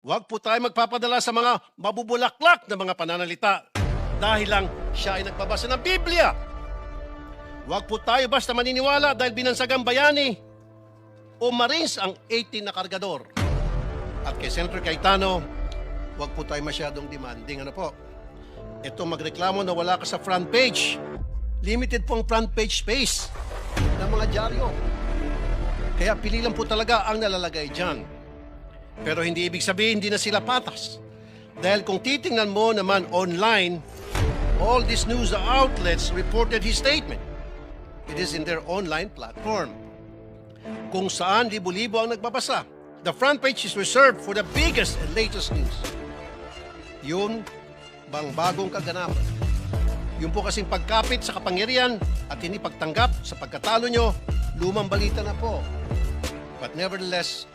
Huwag po tayo magpapadala sa mga mabubulaklak na mga pananalita dahil lang siya ay nagbabasa ng Biblia. Huwag po tayo basta maniniwala dahil binansagang bayani o Marines ang 18 na kargador. At kay Senator Cayetano, huwag po tayo masyadong demanding. Ano po? Ito magreklamo na wala ka sa front page. Limited po ang front page space ng mga dyaryo. Kaya pili lang po talaga ang nalalagay dyan. Pero hindi ibig sabihin hindi na sila patas. Dahil kung titingnan mo naman online, all these news outlets reported his statement. It is in their online platform. Kung saan libo-libo ang nagbabasa. The front page is reserved for the biggest and latest news. Yun bang bagong kaganapan? Yung po kasing pagkapit sa kapangyarihan at hindi pagtanggap sa pagkatalo nyo, lumang balita na po. But nevertheless,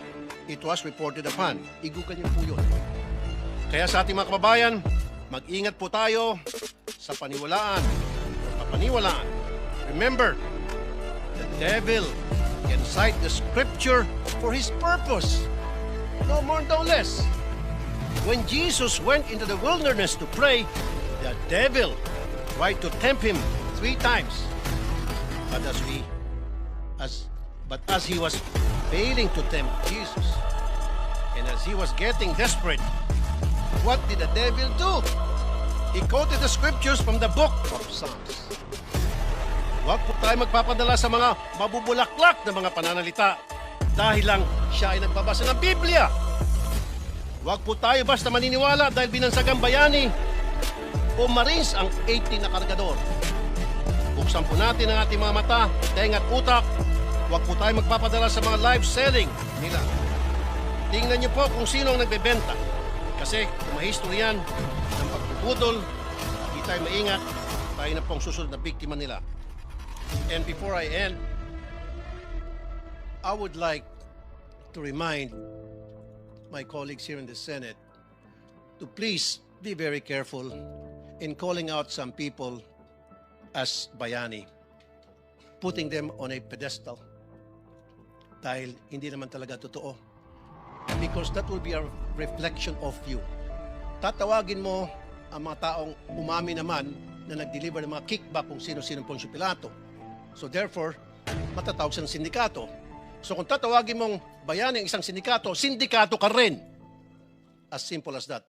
it was reported upon. Igugan niyo po yun. Kaya sa ating mga kababayan, mag-ingat po tayo sa paniwalaan. Kapaniwalaan. Remember, the devil can cite the scripture for his purpose. No more, no less. When Jesus went into the wilderness to pray, the devil tried to tempt him 3 times. But as he was failing to tempt Jesus, and as he was getting desperate, what did the devil do? He quoted the scriptures from the book of Psalms. Huwag po tayo magpapadala sa mga mabubulaklak na mga pananalita dahil lang siya ay nagbabasa ng Biblia. Huwag po tayo basta maniniwala dahil binansagang bayani o Marines ang 18 na kargador. Buksan po natin ang ating mga mata, tenga at utak. Huwag po tayo magpapadala sa mga live selling nila. Tingnan niyo po kung sino ang nagbebenta. Kasi kung mahistory yan ng pagpuputol, hindi tayo maingat, tayo na pong susunod na biktima nila. And before I end, I would like to remind my colleagues here in the Senate to please be very careful in calling out some people as bayani, putting them on a pedestal dahil hindi naman talaga totoo. Because that will be a reflection of you. Tatawagin mo ang mga taong umami naman na nag-deliver ng mga kickback kung sino-sino pong si Pilato. So therefore, matatawag siyang sindikato. So kung tatawagin mong bayani ang isang sindikato, sindikato ka rin. As simple as that.